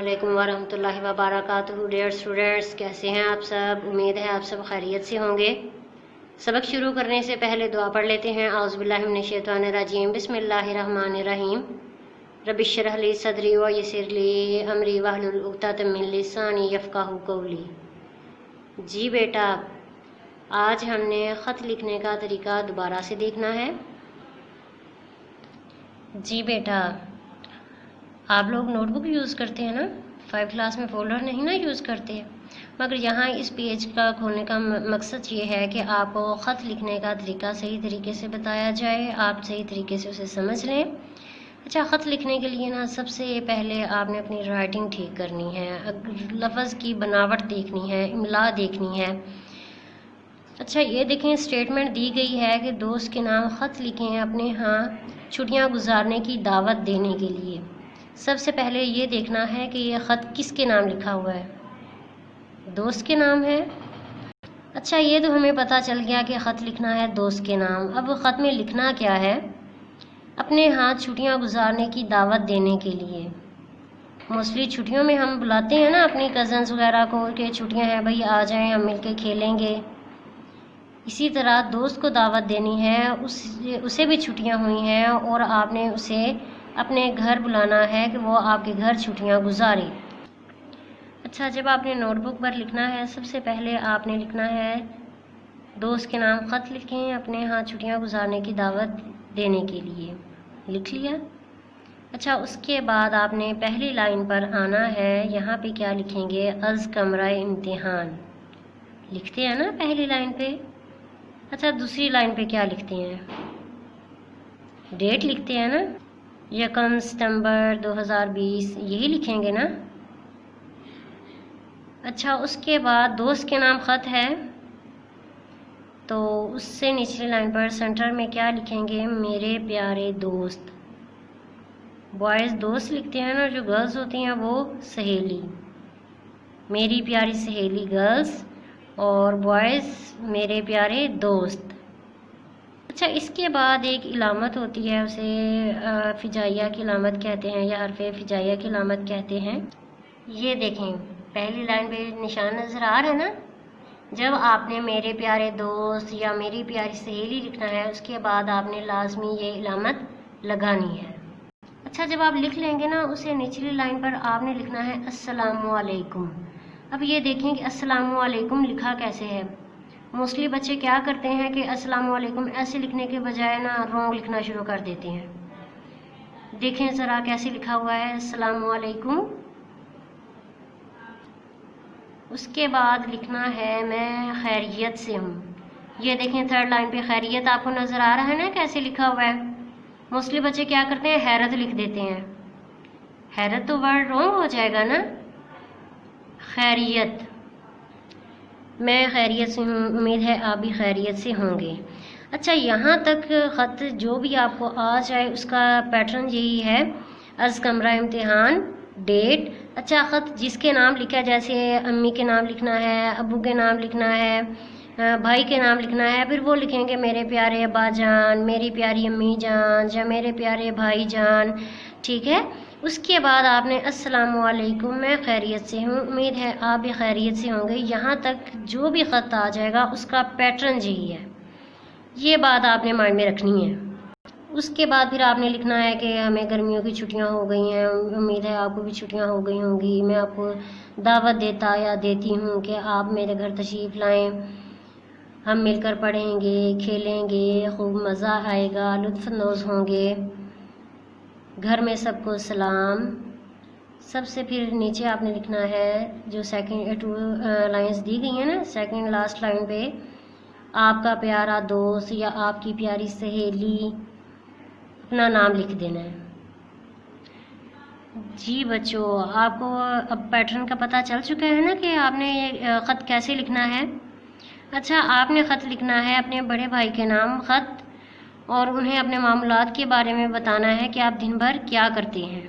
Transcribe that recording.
अस्सलामुअलैकुम वरहमतुल्लाहि वबरकातुहू। Dear students, कैसे हैं आप सब? उम्मीद है आप सब खैरियत से होंगे। सबक शुरू करने से पहले दुआ पढ़ लेते हैं। औज़ु बिल्लाहि मिनश शैतानिर रजीम, बिस्मिल्लाहिर्रहमानिर रहीम। रब्बिश शरह ली सदरी व यस्सिर ली अमरी वहलुल उक़दतम मिन लिसानी यफ़क़हू क़ौली। जी बेटा, आज हमने ख़त लिखने का तरीका दोबारा से देखना है। जी बेटा, आप लोग नोटबुक यूज़ करते हैं ना? 5 क्लास में फ़ोल्डर नहीं ना यूज़ करते, मगर यहाँ इस पेज का खोलने का मकसद ये है कि आपको ख़त लिखने का तरीका सही तरीके से बताया जाए, आप सही तरीके से उसे समझ लें। अच्छा, ख़त लिखने के लिए ना सबसे पहले आपने अपनी राइटिंग ठीक करनी है, लफ्ज़ की बनावट देखनी है, इमला देखनी है। अच्छा, ये देखें, स्टेटमेंट दी गई है कि दोस्त के नाम ख़त लिखें अपने यहाँ छुट्टियाँ गुजारने की दावत देने के लिए। सबसे पहले ये देखना है कि ये ख़त किसके नाम लिखा हुआ है। दोस्त के नाम है। अच्छा, ये तो हमें पता चल गया कि ख़त लिखना है दोस्त के नाम। अब ख़त में लिखना क्या है? अपने यहाँ छुट्टियाँ गुजारने की दावत देने के लिए। मोस्टली छुट्टियों में हम बुलाते हैं ना अपनी कज़न्स वगैरह को कि छुट्टियाँ हैं भाई, आ जाएं, हम मिलके खेलेंगे। इसी तरह दोस्त को दावत देनी है, उसे भी छुट्टियाँ हुई हैं और आपने उसे अपने घर बुलाना है कि वो आपके घर छुट्टियाँ गुजारे। अच्छा, जब आपने नोटबुक पर लिखना है, सबसे पहले आपने लिखना है दोस्त के नाम ख़त लिखें अपने यहाँ छुट्टियाँ गुजारने की दावत देने के लिए। लिख लिया? अच्छा, उसके बाद आपने पहली लाइन पर आना है। यहाँ पे क्या लिखेंगे? अज़ कमरा इम्तिहान लिखते हैं ना पहली लाइन पे। अच्छा, दूसरी लाइन पे क्या लिखते हैं? डेट लिखते हैं ना, 1 सितंबर 2020, यही लिखेंगे ना। अच्छा, उसके बाद दोस्त के नाम ख़त है तो उससे निचली लाइन पर सेंटर में क्या लिखेंगे? मेरे प्यारे दोस्त। बॉयज़ दोस्त लिखते हैं ना, जो गर्ल्स होती हैं वो सहेली। मेरी प्यारी सहेली गर्ल्स और बॉयज़ मेरे प्यारे दोस्त। अच्छा, इसके बाद एक इलामत होती है, उसे फिजाइया की इलामत कहते हैं या हरफ़े फिजाइया की इलामत कहते हैं। ये देखें, पहली लाइन पे निशान नज़र आ रहा है ना। जब आपने मेरे प्यारे दोस्त या मेरी प्यारी सहेली लिखना है, उसके बाद आपने लाजमी ये इलामत लगानी है। अच्छा, जब आप लिख लेंगे ना, उसे निचली लाइन पर आपने लिखना है अस्सलामुअलैकुम। अब ये देखें कि अस्सलामुअलैकुम लिखा कैसे है। मोस्टली बच्चे क्या करते हैं कि अस्सलामुअलैकुम ऐसे लिखने के बजाय ना रॉन्ग लिखना शुरू कर देते हैं। देखें ज़रा कैसे लिखा हुआ है अस्सलामुअलैकुम। उसके बाद लिखना है मैं खैरियत से हूँ। ये देखें थर्ड लाइन पे खैरियत आपको नज़र आ रहा है ना कैसे लिखा हुआ है। मोस्टली बच्चे क्या करते हैं? हैरत लिख देते हैं। हैरत तो वर्ड रॉन्ग हो जाएगा ना। खैरियत, मैं खैरियत से हूँ, उम्मीद है आप भी खैरियत से होंगे। अच्छा, यहाँ तक ख़त जो भी आपको आ जाए उसका पैटर्न यही है। अज़ कमरा इम्तिहान, डेट। अच्छा, ख़त जिसके नाम लिखा है, जैसे अम्मी के नाम लिखना है, अब्बू के नाम लिखना है, भाई के नाम लिखना है, फिर वो लिखेंगे मेरे प्यारे अब्बा जान, मेरी प्यारी अम्मी जान या मेरे प्यारे भाई जान। ठीक है। उसके बाद आपने अस्सलामुअलैकुम, मैं खैरियत से हूँ, उम्मीद है आप भी खैरियत से होंगे। यहाँ तक जो भी ख़त आ जाएगा उसका पैटर्न यही है। ये बात आपने माइंड में रखनी है। उसके बाद फिर आपने लिखना है कि हमें गर्मियों की छुट्टियाँ हो गई हैं, उम्मीद है आपको भी छुट्टियाँ हो गई होंगी। मैं आपको दावत देता या देती हूँ कि आप मेरे घर तशरीफ़ लाएँ, हम मिलकर पढ़ेंगे, खेलेंगे, खूब मज़ा आएगा, लुत्फ़अंदोज़ होंगे। घर में सबको सलाम। सबसे फिर नीचे आपने लिखना है जो सेकंड 2 लाइंस दी गई हैं ना, सेकंड लास्ट लाइन पे आपका प्यारा दोस्त या आपकी प्यारी सहेली, अपना नाम लिख देना है। जी बच्चों, आपको अब पैटर्न का पता चल चुका है ना कि आपने ये ख़त कैसे लिखना है। अच्छा, आपने ख़त लिखना है अपने बड़े भाई के नाम ख़त, और उन्हें अपने मामूलात के बारे में बताना है कि आप दिन भर क्या करते हैं।